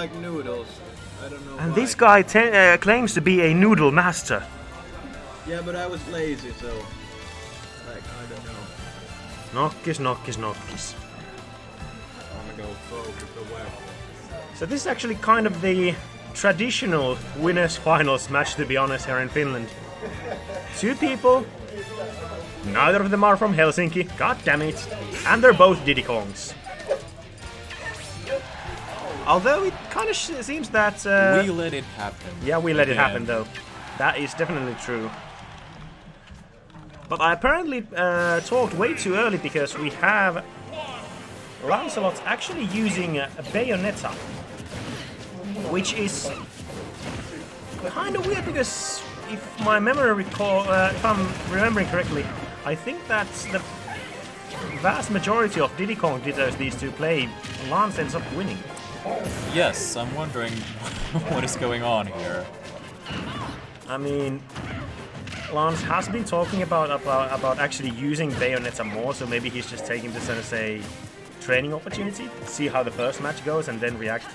like noodles. I don't know And why. this guy claims to be a noodle master. Yeah, but I was lazy, so... Like, I don't know. Nokkis, nokkis, nokkis. I'm gonna go focus the web. So this is actually kind of the traditional winners finals match, to be honest, here in Finland. Two people, neither of them are from Helsinki, god damn it, and they're both Diddy Kongs. Although it kind of seems that... we let it happen. Yeah, we let it happen though. That is definitely true. But I apparently talked way too early because we have Lancelot actually using a Bayonetta. Which is kind of weird because if my memory if I'm remembering correctly, I think that the vast majority of Diddy Kong ditters these two play, Lance ends up winning. Yes, I'm wondering what is going on here. I mean, Lance has been talking about actually using Bayonetta more, so maybe he's just taking this as a training opportunity, see how the first match goes, and then react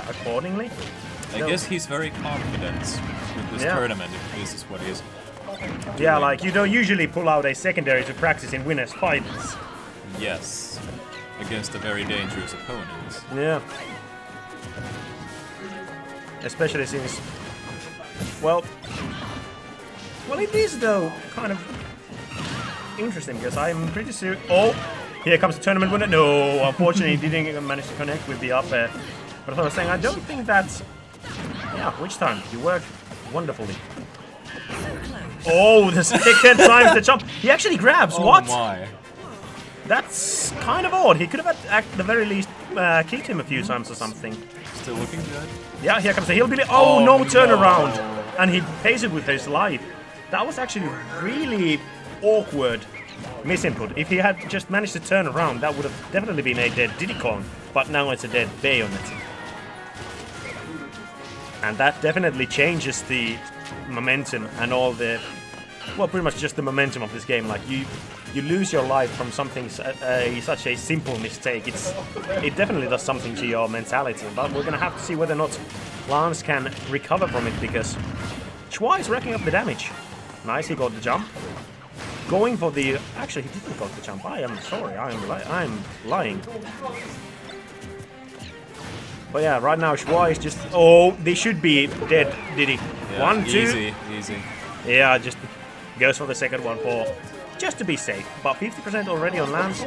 accordingly. I guess he's very confident with this tournament, if this is what he is. Yeah, like you don't usually pull out a secondary to practice in winners' finals. Yes, against a very dangerous opponent. Yeah. Especially since, well, it is though kind of interesting because I'm pretty sure. Oh, here comes the tournament winner. No, unfortunately, he didn't manage to connect with the up air. But as I was saying, I don't think that's. Yeah, which time? You worked wonderfully. Oh, the second time the jump. He actually grabs. Oh what? My. That's kind of odd. He could have at the very least kicked him a few times or something. Still looking good. Yeah, here comes the hillbilly. Oh, no turnaround. And he pays it with his life. That was actually really awkward misinput. If he had just managed to turn around, that would have definitely been a dead Diddy Kong. But now it's a dead Bayonetta. And that definitely changes the momentum and all the... Well, pretty much just the momentum of this game. Like, you lose your life from something such a simple mistake. It definitely does something to your mentality. But we're gonna have to see whether or not Lance can recover from it, because Schwa is racking up the damage. Nice, he got the jump. Going for the... Actually, he didn't got the jump. I am sorry, I'm lying. But yeah, right now Schwa is just... Oh, they should be dead, Diddy. Yeah, 1, 2... Easy. Yeah, just goes for the second one for... Just to be safe. But 50% already on Lance.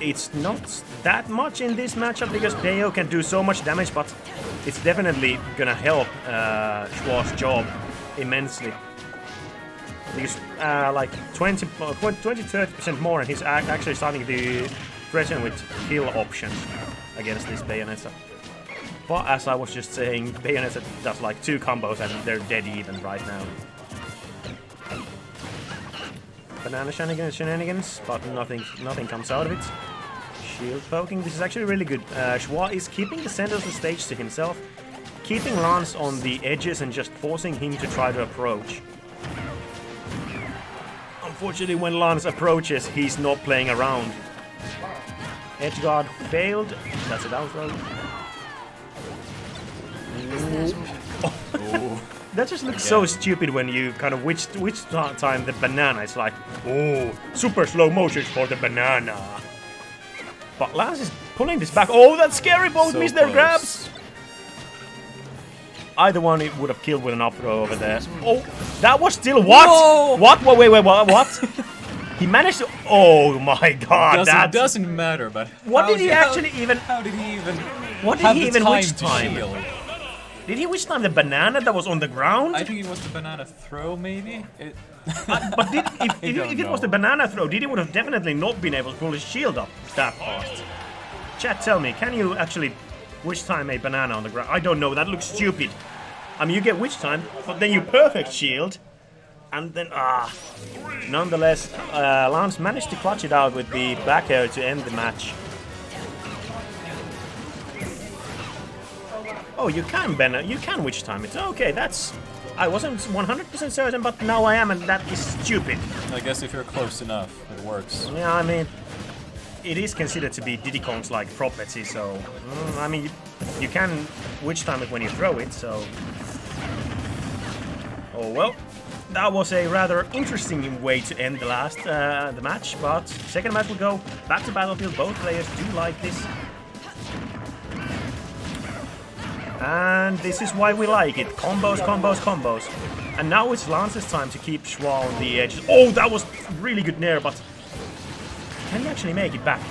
It's not that much in this matchup because Bayo can do so much damage, but it's definitely gonna help Schwa's job immensely. Because like 20-30% more, and he's actually starting to threaten with kill options against this Bayonetta. But as I was just saying, Bayonetta does like 2 combos and they're dead even right now. Banana shenanigans, but nothing comes out of it. Shield poking, this is actually really good. Schwa is keeping the center of the stage to himself, keeping Lance on the edges and just forcing him to try to approach. Unfortunately, when Lance approaches, he's not playing around. Edge guard failed. That's a down throw. Oh. That just looks so stupid when you kind of which time the banana is like, oh, super slow motions for the banana. But Lance is pulling this back. Oh, that's scary. Both So missed their close. grabs. Either one it would have killed with an up throw over there. Oh, that was still what? No! What? Wait, what? He managed to... Oh my god, that... Doesn't matter, but... What did he actually even... How did he even... What did he even which to time? shield? Did he which time the banana that was on the ground? I think it was the banana throw, maybe? But if it was the banana throw, Diddy would have definitely not been able to pull his shield up that fast. Chat, tell me, can you actually which time a banana on the ground? I don't know, that looks stupid. I mean, you get which time, but then you perfect shield, and then, Nonetheless, Lance managed to clutch it out with the back air to end the match. Oh, you can which time it. Okay, that's... I wasn't 100% certain, but now I am, and that is stupid. I guess if you're close enough, it works. Yeah, I mean... it is considered to be Diddy Kong's like property, so I mean you can witch time it when you throw it, so oh well. That was a rather interesting way to end the match, but second match will go back to Battlefield. Both players do like this. And this is why we like it. Combos, combos, combos. And now it's Lance's time to keep Schwa on the edge. Oh, that was really good nair, but can he actually make it back?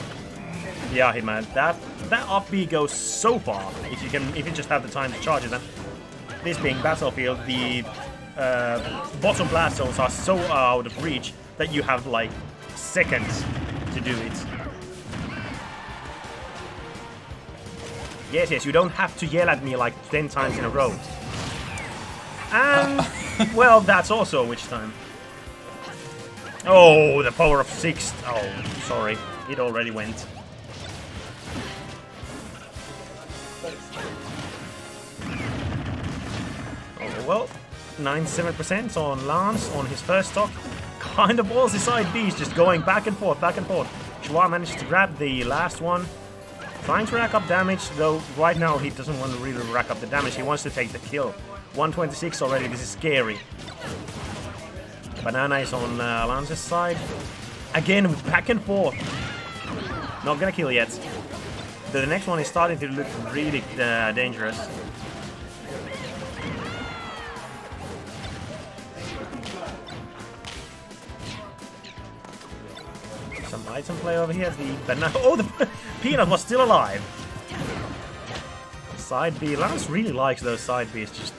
Yeah, man, that up B goes so far if you just have the time to charge it. And this being Battlefield, the bottom blast zones are so out of reach that you have like seconds to do it. Yes, you don't have to yell at me like 10 times in a row. And, well, that's also a witch time. Oh, the power of 6. Oh, sorry. It already went. Oh, well. 97% on Lance on his first stock. Kind of ballsy side B's, just going back and forth, back and forth. Schwa managed to grab the last one. Trying to rack up damage, though right now he doesn't want to really rack up the damage. He wants to take the kill. 126 already, this is scary. Banana is on Lance's side. Again, back and forth. Not gonna kill yet. The next one is starting to look really dangerous. Some item play over here. The banana. Oh, the Peanut was still alive. Side B. Lance really likes those side Bs. Just,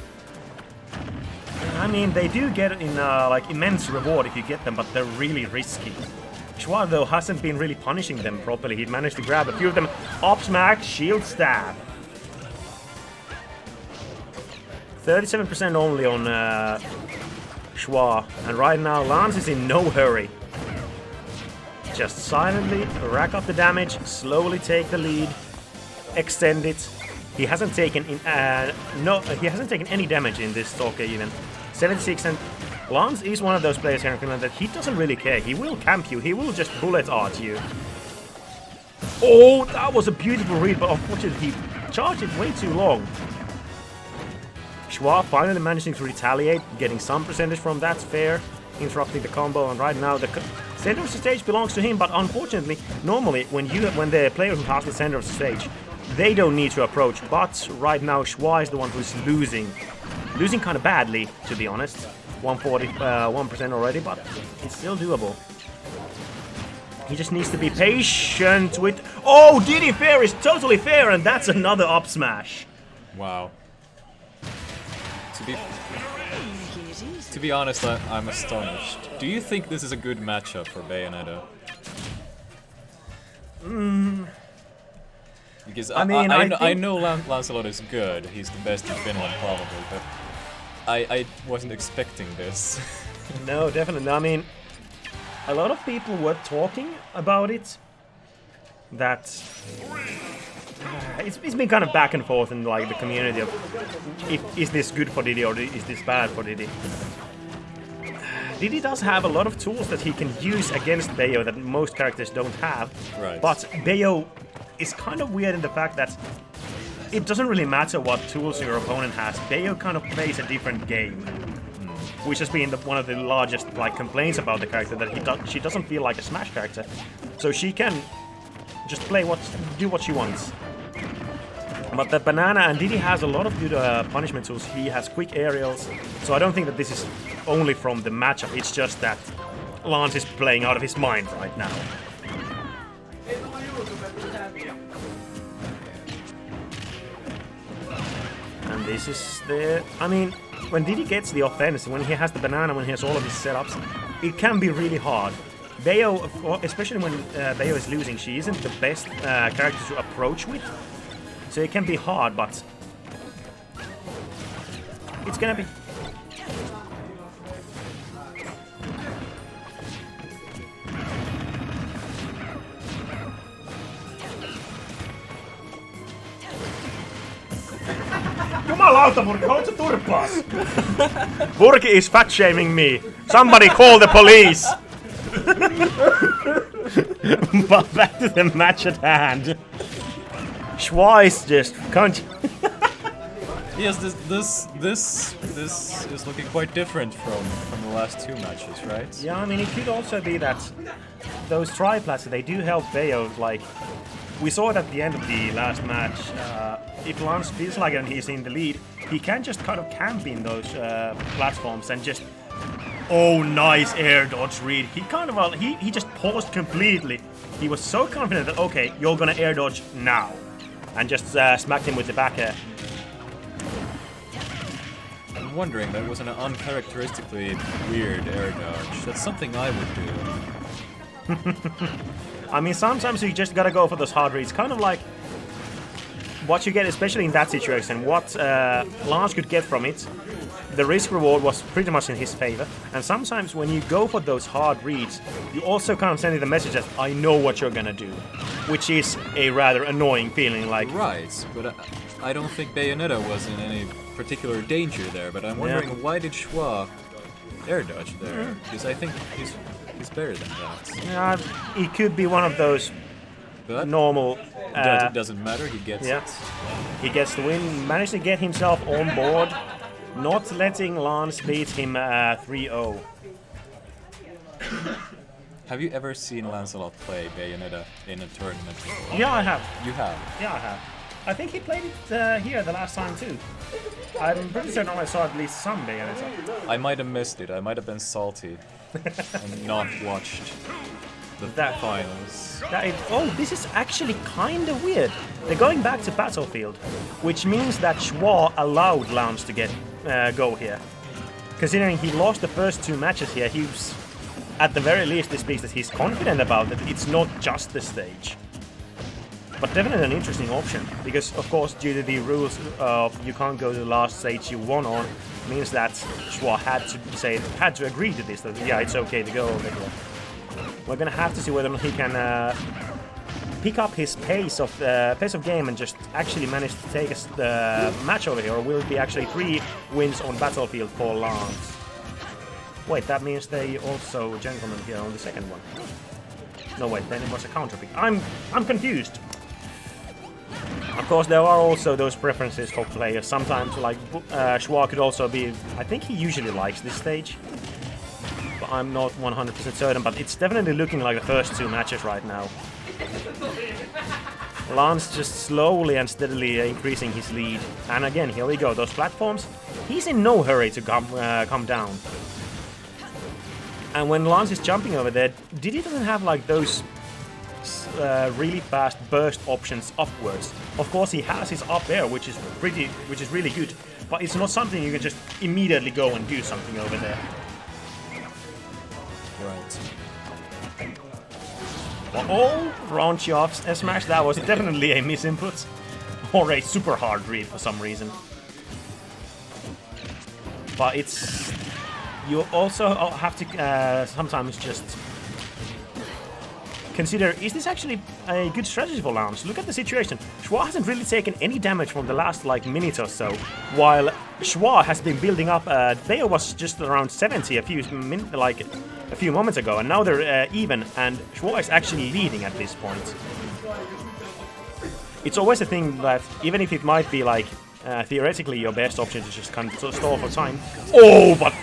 I mean, they do get in like immense reward if you get them, but they're really risky. Schwa though hasn't been really punishing them properly. He managed to grab a few of them. Up smack, shield stab. 37% only on Schwa, and right now Lance is in no hurry. Just silently rack up the damage, slowly take the lead, extend it. He hasn't taken he hasn't taken any damage in this talk even. 76, and Lance is one of those players here in Finland that he doesn't really care. He will camp you, he will just bullet art you. Oh, that was a beautiful read, but unfortunately he charged it way too long. Schwa finally managing to retaliate, getting some percentage from that's fair, interrupting the combo, and right now the center of the stage belongs to him, but unfortunately, normally when the player who has the center of the stage, they don't need to approach, but right now Schwa is the one who's losing kind of badly, to be honest. 141% already, but it's still doable. He just needs to be patient with... Oh, Diddy fair is totally fair, and that's another up smash. Wow. To be honest, I'm astonished. Do you think this is a good matchup for Bayonetta? Because I know Lancelot is good. He's the best in Finland, probably, but I wasn't expecting this. No, definitely. I mean, a lot of people were talking about it. That it's been kind of back and forth in like the community of is this good for Diddy or is this bad for Diddy. Diddy does have a lot of tools that he can use against Bayo that most characters don't have. Right. But Bayo is kind of weird in the fact that it doesn't really matter what tools your opponent has. Bayo kind of plays a different game, which has been one of the largest like complaints about the character, that she doesn't feel like a Smash character, so she can just do what she wants. But the Banana and Diddy has a lot of good punishment tools. He has quick aerials, so I don't think that this is only from the matchup. It's just that Lance is playing out of his mind right now. And this is the... I mean, when Diddy gets the offense, when he has the Banana, when he has all of his setups, it can be really hard. Bayo, especially when Bayo is losing, she isn't the best character to approach with. So it can be hard, but it's gonna be... Jumalauta, Burki, haluatko turpaas? Burki is fat-shaming me. Somebody call the police! But back to the match at hand. Schwa is just Yes, this is looking quite different from the last two matches, right? Yeah, I mean, it could also be that those triplats, they do help Bayo. Like, we saw it at the end of the last match. If Lance feels like and he's in the lead, he can just kind of camp in those platforms and just... Oh, nice air dodge read. He kind of, he just paused completely. He was so confident that, okay, you're gonna air dodge now. And just smacked him with the back air. I'm wondering, that was an uncharacteristically weird air dodge. That's something I would do. I mean, sometimes you just gotta go for those hard reads. Kind of like what you get, especially in that situation, what Lance could get from it. The risk reward was pretty much in his favor. And sometimes when you go for those hard reads, you also kind of send the message that I know what you're gonna do. Which is a rather annoying feeling, like... Right, but I don't think Bayonetta was in any particular danger there, but I'm wondering why did Schwa air dodge there? Because I think he's better than that. Yeah, it could be one of those But normal... it doesn't matter, he gets it. He gets the win, managed to get himself on board, not letting Lance beat him 3-0. Have you ever seen Lancelot play Bayonetta in a tournament before? Yeah, I have. You have? Yeah, I have. I think he played it here the last time too. I'm pretty certain I saw at least some Bayonetta. I might have missed it. I might have been salty and not watched the finals. Oh, this is actually kind of weird. They're going back to Battlefield, which means that Schwa allowed Lance to get go here. Considering he lost the first two matches here, he's at the very least this speaks that he's confident about that it's not just the stage. But definitely an interesting option, because of course due to the rules of you can't go to the last stage you won on, means that Schwa had to agree to this, that yeah, it's okay to go over here. We're gonna have to see whether he can pick up his pace of game and just actually manage to take the match over here, or will it be actually 3 wins on Battlefield for Lance? Wait, that means they also gentlemen here on the second one. No, wait, then it was a counter pick. I'm confused. Of course, there are also those preferences for players. Sometimes, like Schwa could also be. I think he usually likes this stage, but I'm not 100% certain. But it's definitely looking like the first 2 matches right now. Lance just slowly and steadily increasing his lead. And again, here we go. Those platforms. He's in no hurry to come down. And when Lance is jumping over there, Diddy doesn't have like those really fast burst options upwards. Of course, he has his up air, which is really good, but it's not something you can just immediately go and do something over there. Right. Oh, raunchy off smash. That was definitely a misinput, or a super hard read for some reason. But it's. You also have to sometimes just consider, is this actually a good strategy for Lance? Look at the situation. Schwa hasn't really taken any damage from the last minute or so, while Schwa has been building up. Bayo was just around 70 a few moments ago, and now they're even, and Schwa is actually leading at this point. It's always a thing that, even if it might be theoretically your best option to just kind of stall for time. Oh, but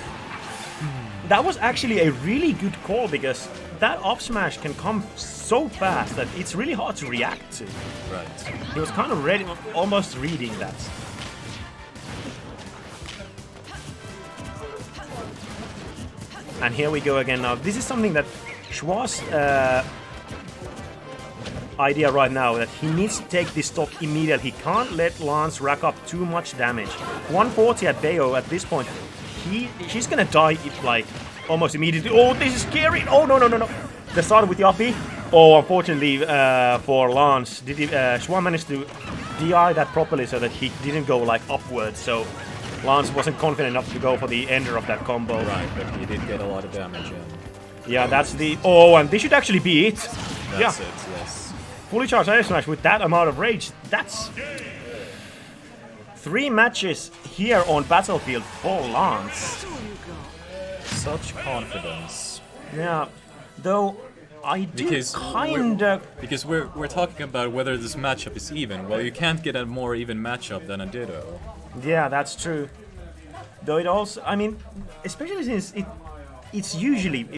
that was actually a really good call, because that up smash can come so fast that it's really hard to react to. Right. He was kind of ready, almost reading that. And here we go again now. This is something that Schwa's idea right now, that he needs to take this stock immediately. He can't let Lance rack up too much damage. 140 at Bayo at this point. She's gonna die if almost immediately. Oh, this is scary! Oh no. They started with the up B. Oh, unfortunately for Lance, Schwa managed to DI that properly so that he didn't go upwards. So Lance wasn't confident enough to go for the ender of that combo. Right, but he did get a lot of damage in. Yeah, that's the. Oh, and this should actually be it. That's it. Yes. Fully charged air smash with that amount of rage. That's 3 matches here on Battlefield for Lance. Such confidence. Yeah, though I do Because kinda... Because we're talking about whether this matchup is even. Well, you can't get a more even matchup than a Ditto. Yeah, that's true. Though it also... I mean, especially since it's usually...